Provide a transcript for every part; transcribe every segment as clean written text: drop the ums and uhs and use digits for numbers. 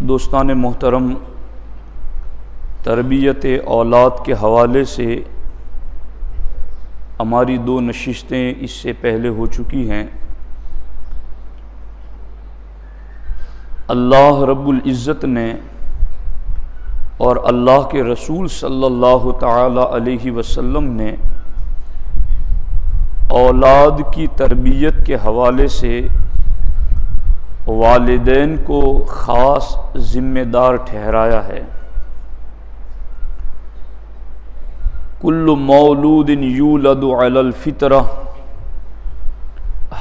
دوستان محترم، تربیت اولاد کے حوالے سے ہماری 2 نشستیں اس سے پہلے ہو چکی ہیں۔ اللہ رب العزت نے اور اللہ کے رسول صلی اللہ تعالی علیہ وسلم نے اولاد کی تربیت کے حوالے سے والدین کو خاص ذمہ دار ٹھہرایا ہے۔ کل مولود یولد علی الفطرہ،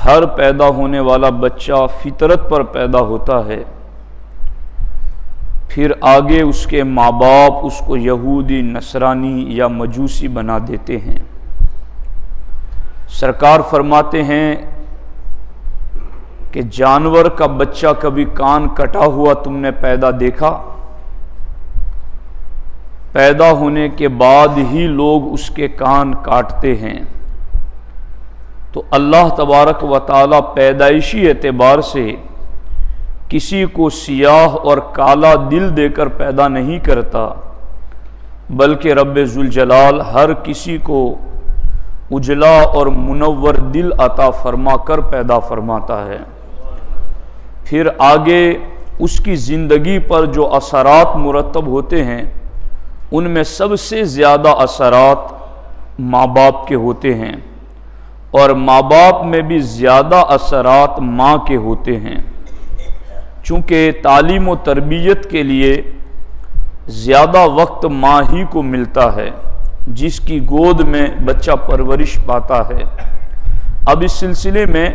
ہر پیدا ہونے والا بچہ فطرت پر پیدا ہوتا ہے، پھر آگے اس کے ماں باپ اس کو یہودی، نصرانی یا مجوسی بنا دیتے ہیں۔ سرکار فرماتے ہیں کہ جانور کا بچہ کبھی کان کٹا ہوا تم نے پیدا دیکھا؟ پیدا ہونے کے بعد ہی لوگ اس کے کان کاٹتے ہیں۔ تو اللہ تبارک و تعالی پیدائشی اعتبار سے کسی کو سیاہ اور کالا دل دے کر پیدا نہیں کرتا، بلکہ رب ذوالجلال ہر کسی کو اجلا اور منور دل عطا فرما کر پیدا فرماتا ہے۔ پھر آگے اس کی زندگی پر جو اثرات مرتب ہوتے ہیں، ان میں سب سے زیادہ اثرات ماں باپ کے ہوتے ہیں، اور ماں باپ میں بھی زیادہ اثرات ماں کے ہوتے ہیں، چونکہ تعلیم و تربیت کے لیے زیادہ وقت ماں ہی کو ملتا ہے، جس کی گود میں بچہ پرورش پاتا ہے۔ اب اس سلسلے میں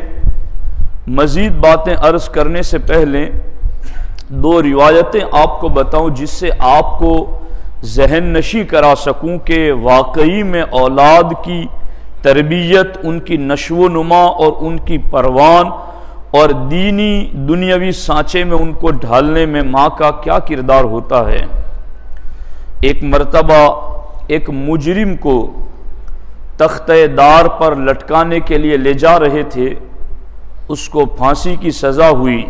مزید باتیں عرض کرنے سے پہلے 2 روایتیں آپ کو بتاؤں، جس سے آپ کو ذہن نشی کرا سکوں کہ واقعی میں اولاد کی تربیت، ان کی نشو و نما اور ان کی پروان اور دینی دنیاوی سانچے میں ان کو ڈھالنے میں ماں کا کیا کردار ہوتا ہے۔ ایک مرتبہ ایک مجرم کو تختہ دار پر لٹکانے کے لیے لے جا رہے تھے، اس کو پھانسی کی سزا ہوئی،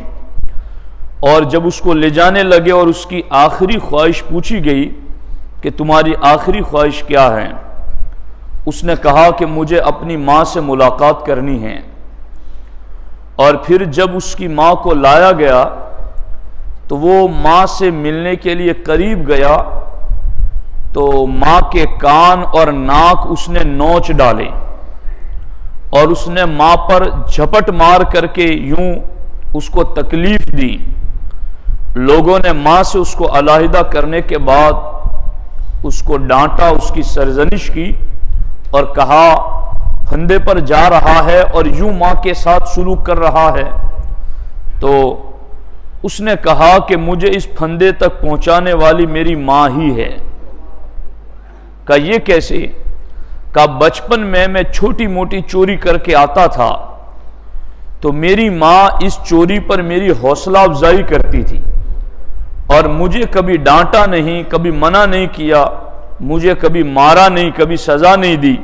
اور جب اس کو لے جانے لگے اور اس کی آخری خواہش پوچھی گئی کہ تمہاری آخری خواہش کیا ہے، اس نے کہا کہ مجھے اپنی ماں سے ملاقات کرنی ہے۔ اور پھر جب اس کی ماں کو لایا گیا تو وہ ماں سے ملنے کے لیے قریب گیا تو ماں کے کان اور ناک اس نے نوچ ڈالے، اور اس نے ماں پر جھپٹ مار کر کے یوں اس کو تکلیف دی۔ لوگوں نے ماں سے اس کو علیحدہ کرنے کے بعد اس کو ڈانٹا، اس کی سرزنش کی اور کہا پھندے پر جا رہا ہے اور یوں ماں کے ساتھ سلوک کر رہا ہے۔ تو اس نے کہا کہ مجھے اس پھندے تک پہنچانے والی میری ماں ہی ہے۔ کہا یہ کیسے؟ کہا بچپن میں چھوٹی موٹی چوری کر کے آتا تھا تو میری ماں اس چوری پر میری حوصلہ افزائی کرتی تھی، اور مجھے کبھی ڈانٹا نہیں، کبھی منع نہیں کیا، مجھے کبھی مارا نہیں، کبھی سزا نہیں دی،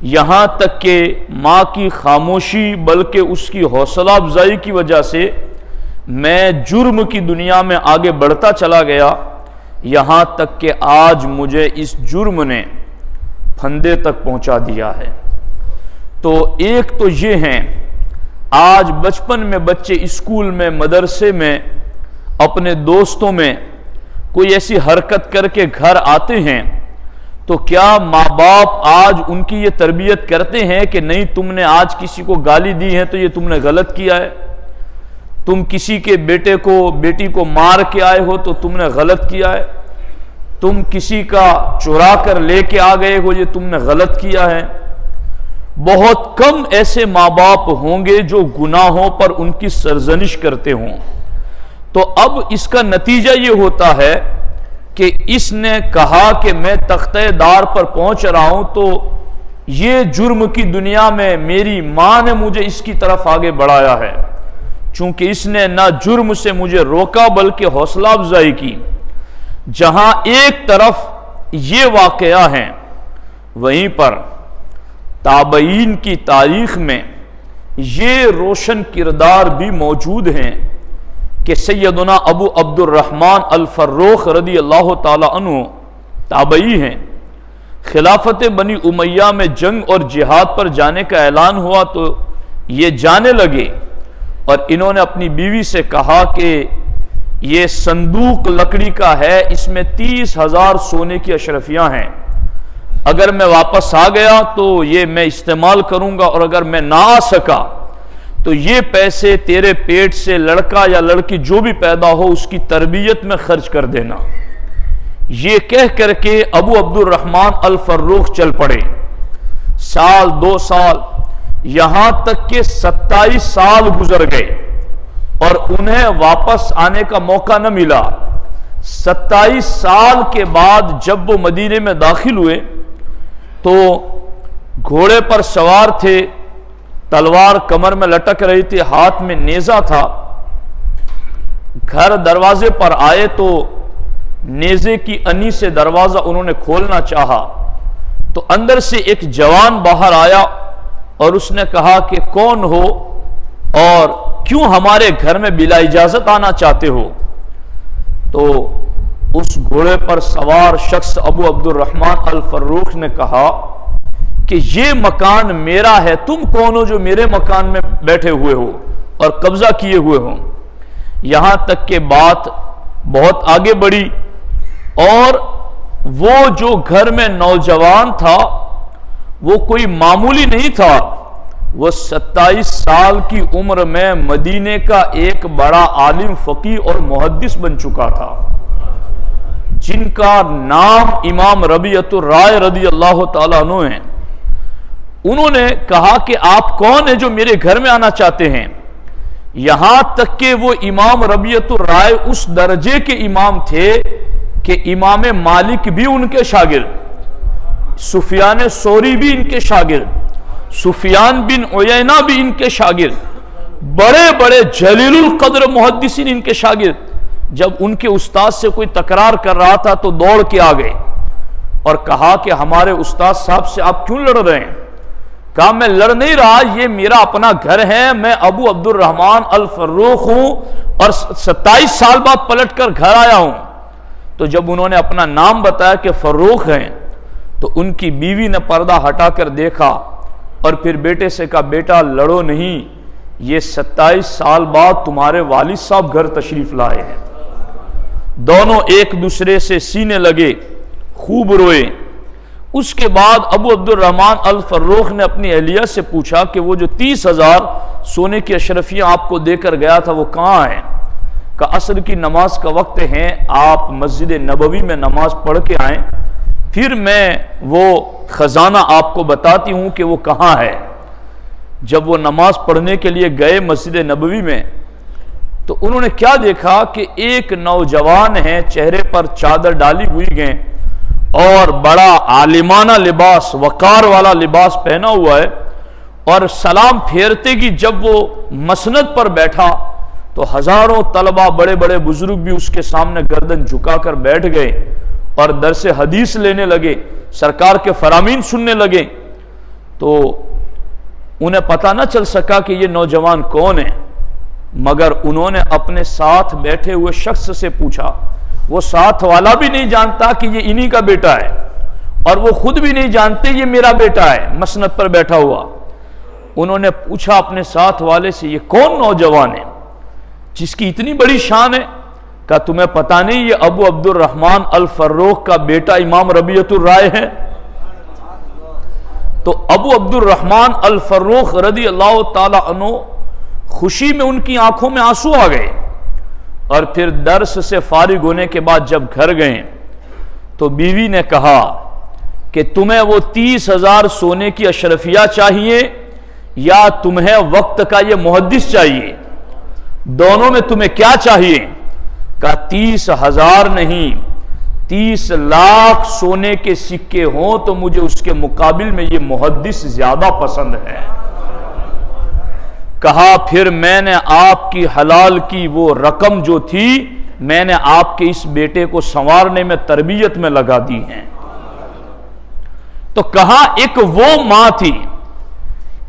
یہاں تک کہ ماں کی خاموشی بلکہ اس کی حوصلہ افزائی کی وجہ سے میں جرم کی دنیا میں آگے بڑھتا چلا گیا، یہاں تک کہ آج مجھے اس جرم نے پھندے تک پہنچا دیا ہے۔ تو ایک تو یہ ہیں، آج بچپن میں بچے اسکول میں، مدرسے میں، اپنے دوستوں میں کوئی ایسی حرکت کر کے گھر آتے ہیں تو کیا ماں باپ آج ان کی یہ تربیت کرتے ہیں کہ نہیں تم نے آج کسی کو گالی دی ہے تو یہ تم نے غلط کیا ہے، تم کسی کے بیٹے کو بیٹی کو مار کے آئے ہو تو تم نے غلط کیا ہے، تم کسی کا چرا کر لے کے آ گئے ہو یہ تم نے غلط کیا ہے۔ بہت کم ایسے ماں باپ ہوں گے جو گناہوں پر ان کی سرزنش کرتے ہوں۔ تو اب اس کا نتیجہ یہ ہوتا ہے کہ اس نے کہا کہ میں تختہ دار پر پہنچ رہا ہوں تو یہ جرم کی دنیا میں میری ماں نے مجھے اس کی طرف آگے بڑھایا ہے، چونکہ اس نے نہ جرم سے مجھے روکا بلکہ حوصلہ افزائی کی۔ جہاں ایک طرف یہ واقعہ ہیں، وہیں پر تابعین کی تاریخ میں یہ روشن کردار بھی موجود ہیں کہ سیدنا ابو عبد الرحمن الفروخ رضی اللہ تعالی عنہ تابعی ہیں، خلافت بنی امیہ میں جنگ اور جہاد پر جانے کا اعلان ہوا تو یہ جانے لگے، اور انہوں نے اپنی بیوی سے کہا کہ یہ صندوق لکڑی کا ہے، اس میں 30,000 سونے کی اشرفیاں ہیں، اگر میں واپس آ گیا تو یہ میں استعمال کروں گا، اور اگر میں نہ آ سکا تو یہ پیسے تیرے پیٹ سے لڑکا یا لڑکی جو بھی پیدا ہو اس کی تربیت میں خرچ کر دینا۔ یہ کہہ کر کے ابو عبد الرحمن الفروخ چل پڑے۔ سال 2 سال یہاں تک کہ 27 سال گزر گئے اور انہیں واپس آنے کا موقع نہ ملا۔ 27 سال کے بعد جب وہ مدینے میں داخل ہوئے تو گھوڑے پر سوار تھے، تلوار کمر میں لٹک رہی تھی، ہاتھ میں نیزہ تھا۔ گھر دروازے پر آئے تو نیزے کی انی سے دروازہ انہوں نے کھولنا چاہا تو اندر سے ایک جوان باہر آیا اور اس نے کہا کہ کون ہو اور کیوں ہمارے گھر میں بلا اجازت آنا چاہتے ہو؟ تو اس گھوڑے پر سوار شخص ابو عبد الرحمن الفروخ نے کہا کہ یہ مکان میرا ہے، تم کون ہو جو میرے مکان میں بیٹھے ہوئے ہو اور قبضہ کیے ہوئے ہو؟ یہاں تک کہ بات بہت آگے بڑھی اور وہ جو گھر میں نوجوان تھا وہ کوئی معمولی نہیں تھا، وہ 27 سال کی عمر میں مدینے کا ایک بڑا عالم فقیہ اور محدث بن چکا تھا، جن کا نام امام ربیعۃ الرائے رضی اللہ تعالیٰ عنہ ہیں۔ انہوں نے کہا کہ آپ کون ہیں جو میرے گھر میں آنا چاہتے ہیں؟ یہاں تک کہ وہ امام ربیعۃ الرائے اس درجے کے امام تھے کہ امام مالک بھی ان کے شاگرد، سفیان ثوری بھی ان کے شاگرد، سفیان بن عیینہ بھی ان کے شاگرد، بڑے بڑے جلیل القدر محدثین ان کے شاگرد۔ جب ان کے استاد سے کوئی تکرار کر رہا تھا تو دوڑ کے آ گئے اور کہا کہ ہمارے استاد صاحب سے آپ کیوں لڑ رہے ہیں؟ کہا میں لڑ نہیں رہا، یہ میرا اپنا گھر ہے، میں ابو عبد الرحمن الفروخ ہوں اور 27 سال بعد پلٹ کر گھر آیا ہوں۔ تو جب انہوں نے اپنا نام بتایا کہ فروخ ہیں تو ان کی بیوی نے پردہ ہٹا کر دیکھا اور پھر بیٹے سے کہا بیٹا لڑو نہیں، یہ 27 سال بعد تمہارے والد صاحب گھر تشریف لائے ہیں۔ دونوں ایک دوسرے سے سینے لگے، خوب روئے۔ اس کے بعد ابو عبد الرحمن الفروخ نے اپنی اہلیہ سے پوچھا کہ وہ جو 30,000 سونے کی اشرفیاں آپ کو دے کر گیا تھا وہ کہاں ہیں؟ کہ عصر کی نماز کا وقت ہے، آپ مسجد نبوی میں نماز پڑھ کے آئیں، پھر میں وہ خزانہ آپ کو بتاتی ہوں کہ وہ کہاں ہے۔ جب وہ نماز پڑھنے کے لیے گئے مسجد نبوی میں تو انہوں نے کیا دیکھا کہ ایک نوجوان ہے، چہرے پر چادر ڈالی ہوئی گئے اور بڑا عالمانہ لباس، وقار والا لباس پہنا ہوا ہے، اور سلام پھیرتے کی جب وہ مسند پر بیٹھا تو ہزاروں طلبہ بڑے بڑے بزرگ بھی اس کے سامنے گردن جھکا کر بیٹھ گئے اور درس حدیث لینے لگے، سرکار کے فرامین سننے لگے۔ تو انہیں پتہ نہ چل سکا کہ یہ نوجوان کون ہے، مگر انہوں نے اپنے ساتھ بیٹھے ہوئے شخص سے پوچھا، وہ ساتھ والا بھی نہیں جانتا کہ یہ انہی کا بیٹا ہے اور وہ خود بھی نہیں جانتے یہ میرا بیٹا ہے مسند پر بیٹھا ہوا۔ انہوں نے پوچھا اپنے ساتھ والے سے یہ کون نوجوان ہے جس کی اتنی بڑی شان ہے؟ کہا تمہیں پتہ نہیں یہ ابو عبد الرحمن الفروخ کا بیٹا امام ربیعۃ الرائے ہے؟ تو ابو عبد الرحمن الفروخ رضی اللہ تعالی عنہ خوشی میں ان کی آنکھوں میں آنسو آ گئے، اور پھر درس سے فارغ ہونے کے بعد جب گھر گئے تو بیوی نے کہا کہ تمہیں وہ 30,000 سونے کی اشرفیہ چاہیے یا تمہیں وقت کا یہ محدث چاہیے؟ دونوں میں تمہیں کیا چاہیے؟ کہا 30,000 نہیں، 30 لاکھ سونے کے سکے ہوں تو مجھے اس کے مقابل میں یہ محدث زیادہ پسند ہے۔ کہا پھر میں نے آپ کی حلال کی وہ رقم جو تھی میں نے آپ کے اس بیٹے کو سنوارنے میں تربیت میں لگا دی ہیں۔ تو کہا ایک وہ ماں تھی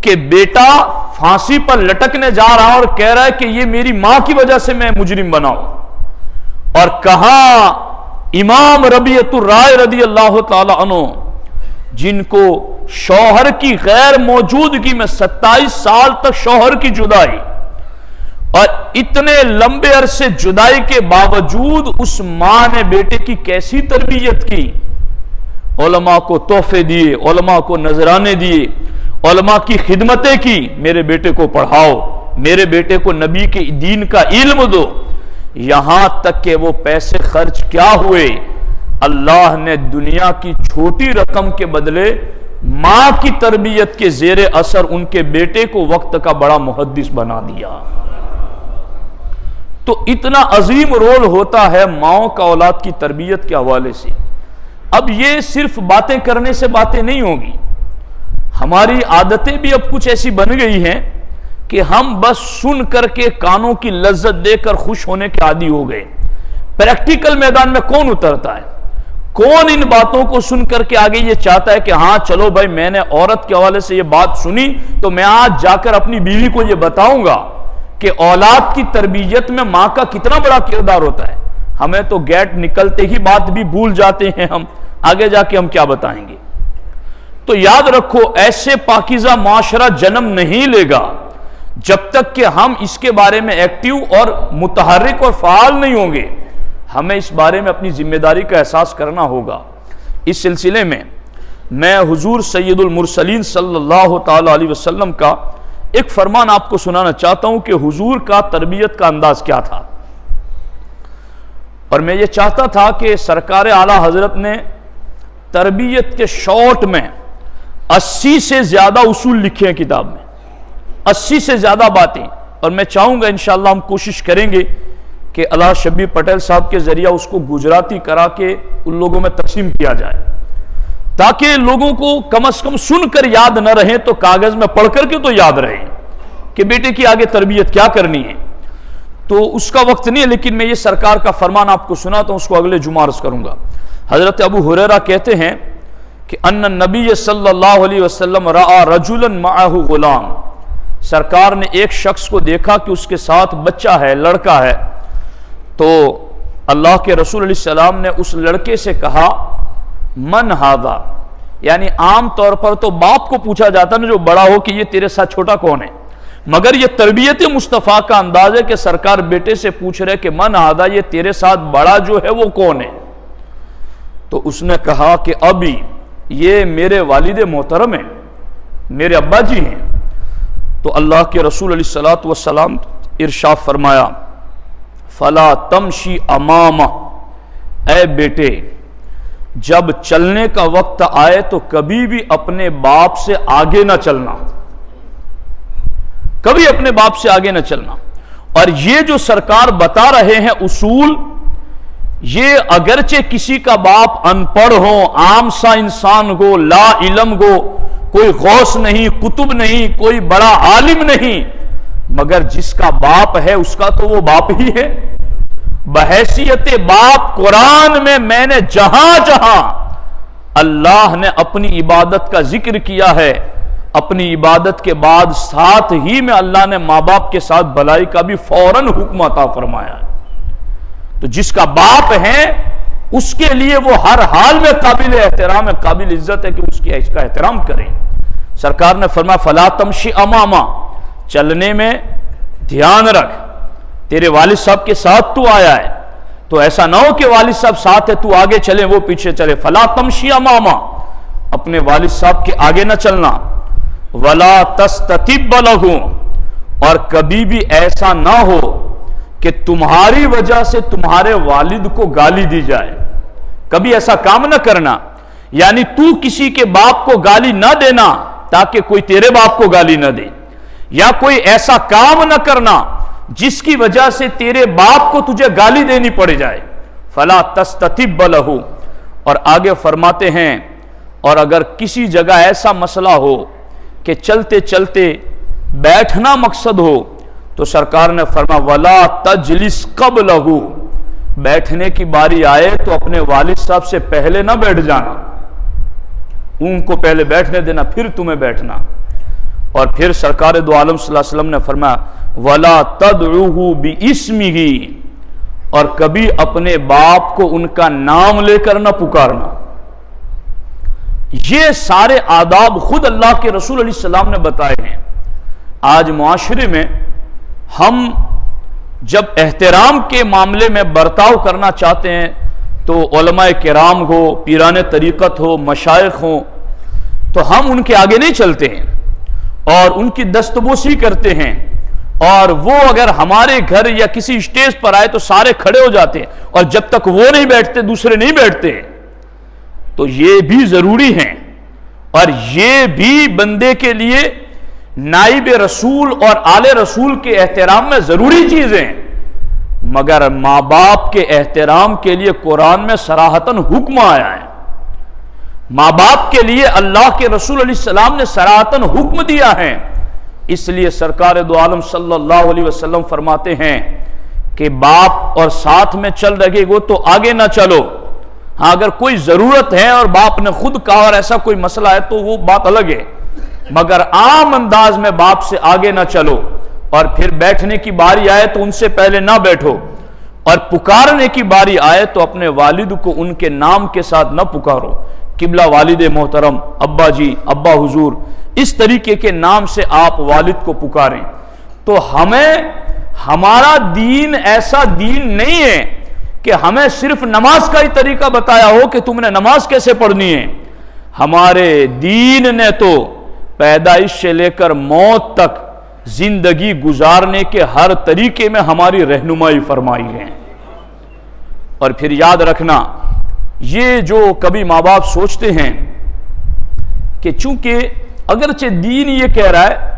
کہ بیٹا پھانسی پر لٹکنے جا رہا اور کہہ رہا ہے کہ یہ میری ماں کی وجہ سے میں مجرم بناؤں، اور کہاں امام ربیعۃ الرائے رضی اللہ تعالی عنہ جن کو شوہر کی غیر موجودگی میں 27 سال تک شوہر کی جدائی اور اتنے لمبے عرصے جدائی کے باوجود اس ماں نے بیٹے کی کیسی تربیت کی، علماء کو تحفے دیے، علماء کو نذرانے دیے، علماء کی خدمتیں کی، میرے بیٹے کو پڑھاؤ، میرے بیٹے کو نبی کے دین کا علم دو، یہاں تک کہ وہ پیسے خرچ کیا ہوئے، اللہ نے دنیا کی چھوٹی رقم کے بدلے ماں کی تربیت کے زیر اثر ان کے بیٹے کو وقت کا بڑا محدث بنا دیا۔ تو اتنا عظیم رول ہوتا ہے ماؤں کا اولاد کی تربیت کے حوالے سے۔ اب یہ صرف باتیں کرنے سے باتیں نہیں ہوگی، ہماری عادتیں بھی اب کچھ ایسی بن گئی ہیں کہ ہم بس سن کر کے کانوں کی لذت دے کر خوش ہونے کے عادی ہو گئے۔ پریکٹیکل میدان میں کون اترتا ہے؟ کون ان باتوں کو سن کر کے آگے یہ چاہتا ہے کہ ہاں چلو بھائی میں نے عورت کے حوالے سے یہ بات سنی تو میں آج جا کر اپنی بیوی کو یہ بتاؤں گا کہ اولاد کی تربیت میں ماں کا کتنا بڑا کردار ہوتا ہے۔ ہمیں تو گیٹ نکلتے ہی بات بھی بھول جاتے ہیں، ہم آگے جا کے ہم کیا بتائیں گے۔ تو یاد رکھو ایسے پاکیزہ معاشرہ جنم نہیں لے گا جب تک کہ ہم اس کے بارے میں ایکٹیو اور متحرک اور فعال نہیں ہوں گے۔ ہمیں اس بارے میں اپنی ذمہ داری کا احساس کرنا ہوگا۔ اس سلسلے میں میں حضور سید المرسلین صلی اللہ تعالی علیہ وسلم کا ایک فرمان آپ کو سنانا چاہتا ہوں کہ حضور کا تربیت کا انداز کیا تھا، اور میں یہ چاہتا تھا کہ سرکار اعلیٰ حضرت نے تربیت کے شارٹ میں 80 سے زیادہ اصول لکھے ہیں کتاب میں، 80 سے زیادہ باتیں، اور میں چاہوں گا انشاءاللہ ہم کوشش کریں گے کہ علامہ شبیر پٹیل صاحب کے ذریعہ اس کو گجراتی کرا کے ان لوگوں میں تقسیم کیا جائے تاکہ لوگوں کو کم از کم سن کر یاد نہ رہے تو کاغذ میں پڑھ کر کے تو یاد رہے کہ بیٹے کی آگے تربیت کیا کرنی ہے۔ تو اس کا وقت نہیں ہے، لیکن میں یہ سرکار کا فرمان آپ کو سناتا ہوں، اس کو اگلے جمعہ عرض کروں گا۔ حضرت ابو ہریرہ کہتے ہیں کہ ان النبی صلی اللہ علیہ وسلم رأى رجلا معه غلام، سرکار نے ایک شخص کو دیکھا کہ اس کے ساتھ بچہ ہے، لڑکا ہے، تو اللہ کے رسول علیہ السلام نے اس لڑکے سے کہا من ھذا، یعنی عام طور پر تو باپ کو پوچھا جاتا نا جو بڑا ہو کہ یہ تیرے ساتھ چھوٹا کون ہے، مگر یہ تربیت مصطفیٰ کا انداز ہے کہ سرکار بیٹے سے پوچھ رہے کہ من ھذا، یہ تیرے ساتھ بڑا جو ہے وہ کون ہے؟ تو اس نے کہا کہ ابھی، یہ میرے والد محترم ہیں، میرے ابا جی ہیں۔ تو اللہ کے رسول علیہ الصلوۃ والسلام ارشاد فرمایا فلا تمشی امامہ، اے بیٹے جب چلنے کا وقت آئے تو کبھی بھی اپنے باپ سے آگے نہ چلنا، کبھی اپنے باپ سے آگے نہ چلنا۔ اور یہ جو سرکار بتا رہے ہیں اصول، یہ اگرچہ کسی کا باپ ان پڑھ ہو، عام سا انسان ہو، لا علم ہو، کوئی غوث نہیں، قطب نہیں، کوئی بڑا عالم نہیں، مگر جس کا باپ ہے اس کا تو وہ باپ ہی ہے۔ بحیثیت باپ قرآن میں نے جہاں جہاں اللہ نے اپنی عبادت کا ذکر کیا ہے، اپنی عبادت کے بعد ساتھ ہی میں اللہ نے ماں باپ کے ساتھ بھلائی کا بھی فوراً حکم عطا فرمایا ہے۔ تو جس کا باپ ہے اس کے لیے وہ ہر حال میں قابل احترام ہے، قابل عزت ہے کہ اس کا احترام کریں۔ سرکار نے فرمایا فلا تمشی اماما، چلنے میں دھیان رکھ، تیرے والد صاحب کے ساتھ تو آیا ہے تو ایسا نہ ہو کہ والد صاحب ساتھ ہے تو آگے چلے وہ پیچھے چلے۔ فلا تمشی اماما، اپنے والد صاحب کے آگے نہ چلنا۔ ولا تستتب لہو، اور کبھی بھی ایسا نہ ہو کہ تمہاری وجہ سے تمہارے والد کو گالی دی جائے، کبھی ایسا کام نہ کرنا، یعنی تو کسی کے باپ کو گالی نہ دینا تاکہ کوئی تیرے باپ کو گالی نہ دے، یا کوئی ایسا کام نہ کرنا جس کی وجہ سے تیرے باپ کو تجھے گالی دینی پڑ جائے۔ فلا تستتب لہو، اور آگے فرماتے ہیں اور اگر کسی جگہ ایسا مسئلہ ہو کہ چلتے چلتے بیٹھنا مقصد ہو تو سرکار نے فرمایا ولا تجلس قبلہ، بیٹھنے کی باری آئے تو اپنے والد صاحب سے پہلے نہ بیٹھ جانا، ان کو پہلے بیٹھنے دینا پھر تمہیں بیٹھنا۔ اور پھر سرکار دو عالم صلی اللہ علیہ وسلم نے فرمایا وَلَا تَدْعُوهُ بِإِسْمِهِ، اور کبھی اپنے باپ کو ان کا نام لے کر نہ پکارنا۔ یہ سارے آداب خود اللہ کے رسول علیہ السلام نے بتائے ہیں۔ آج معاشرے میں ہم جب احترام کے معاملے میں برتاؤ کرنا چاہتے ہیں تو علماء کرام ہو، پیران طریقت ہو، مشائخ ہوں، تو ہم ان کے آگے نہیں چلتے ہیں اور ان کی دستبوسی کرتے ہیں، اور وہ اگر ہمارے گھر یا کسی اسٹیج پر آئے تو سارے کھڑے ہو جاتے ہیں، اور جب تک وہ نہیں بیٹھتے دوسرے نہیں بیٹھتے۔ تو یہ بھی ضروری ہیں، اور یہ بھی بندے کے لیے نائب رسول اور آل رسول کے احترام میں ضروری چیزیں، مگر ماں باپ کے احترام کے لیے قرآن میں صراحتاً حکم آیا ہے۔ ماں باپ کے لیے اللہ کے رسول علیہ السلام نے صراحتاً حکم دیا ہے۔ اس لیے سرکار دو عالم صلی اللہ علیہ وسلم فرماتے ہیں کہ باپ اور ساتھ میں چل رہے گو تو آگے نہ چلو، ہاں اگر کوئی ضرورت ہے اور باپ نے خود کہا اور ایسا کوئی مسئلہ ہے تو وہ بات الگ ہے، مگر عام انداز میں باپ سے آگے نہ چلو، اور پھر بیٹھنے کی باری آئے تو ان سے پہلے نہ بیٹھو، اور پکارنے کی باری آئے تو اپنے والد کو ان کے نام کے ساتھ نہ پکارو، قبلہ والد محترم، ابا جی، ابا حضور، اس طریقے کے نام سے آپ والد کو پکاریں۔ تو ہمارا دین ایسا دین نہیں ہے کہ ہمیں صرف نماز کا ہی طریقہ بتایا ہو کہ تم نے نماز کیسے پڑھنی ہے۔ ہمارے دین نے تو پیدائش سے لے کر موت تک زندگی گزارنے کے ہر طریقے میں ہماری رہنمائی فرمائی ہے۔ اور پھر یاد رکھنا، یہ جو کبھی ماں باپ سوچتے ہیں کہ چونکہ اگرچہ دین یہ کہہ رہا ہے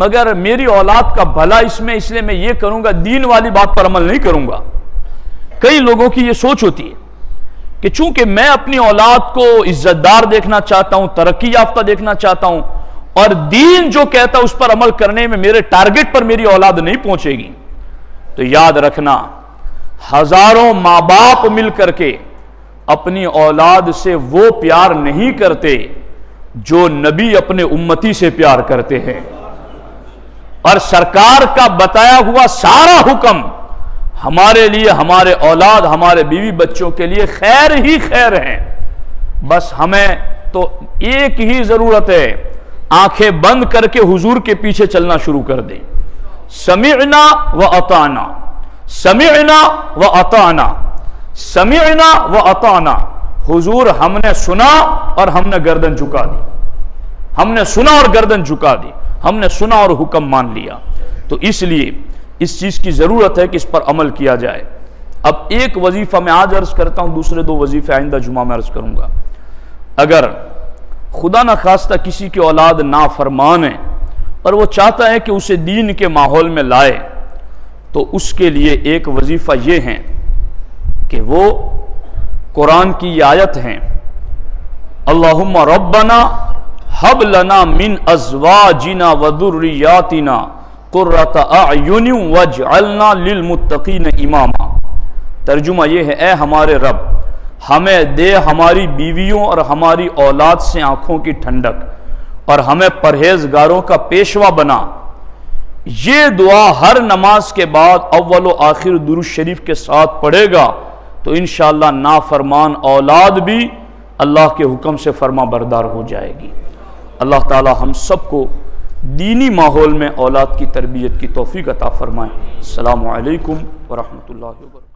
مگر میری اولاد کا بھلا اس لیے میں یہ کروں گا، دین والی بات پر عمل نہیں کروں گا۔ کئی لوگوں کی یہ سوچ ہوتی ہے کہ چونکہ میں اپنی اولاد کو عزت دار دیکھنا چاہتا ہوں، ترقی یافتہ دیکھنا چاہتا ہوں، اور دین جو کہتا اس پر عمل کرنے میں میرے ٹارگٹ پر میری اولاد نہیں پہنچے گی، تو یاد رکھنا ہزاروں ماں باپ مل کر کے اپنی اولاد سے وہ پیار نہیں کرتے جو نبی اپنے امتی سے پیار کرتے ہیں، اور سرکار کا بتایا ہوا سارا حکم ہمارے لیے، ہمارے اولاد، ہمارے بیوی بچوں کے لیے خیر ہی خیر ہے۔ بس ہمیں تو ایک ہی ضرورت ہے، آنکھیں بند کر کے حضور کے پیچھے چلنا شروع کر دیں۔ سمعنا و اطعنا، سمعنا و اطعنا، سمعنا و اطعنا، حضور ہم نے سنا اور ہم نے گردن جھکا دی، ہم نے سنا اور گردن جھکا دی، ہم نے سنا اور حکم مان لیا۔ تو اس لیے اس چیز کی ضرورت ہے کہ اس پر عمل کیا جائے۔ اب ایک وظیفہ میں آج عرض کرتا ہوں، دوسرے دو وظیفے آئندہ جمعہ میں عرض کروں گا۔ اگر خدا نہ خواستہ کسی کی اولاد نافرمان ہے اور وہ چاہتا ہے کہ اسے دین کے ماحول میں لائے، تو اس کے لیے ایک وظیفہ یہ ہے کہ وہ قرآن کی یہ آیت ہیں، اللہم ربنا ہب لنا من ازواجنا وذریاتنا قرۃ اعین واجعلنا للمتقین اماما۔ ترجمہ یہ ہے، اے ہمارے رب ہمیں دے ہماری بیویوں اور ہماری اولاد سے آنکھوں کی ٹھنڈک، اور ہمیں پرہیزگاروں کا پیشوا بنا۔ یہ دعا ہر نماز کے بعد اول و آخر درود شریف کے ساتھ پڑھے گا تو انشاءاللہ نافرمان اولاد بھی اللہ کے حکم سے فرما بردار ہو جائے گی۔ اللہ تعالی ہم سب کو دینی ماحول میں اولاد کی تربیت کی توفیق عطا فرمائے۔ السلام علیکم ورحمۃ اللہ وبرکاتہ۔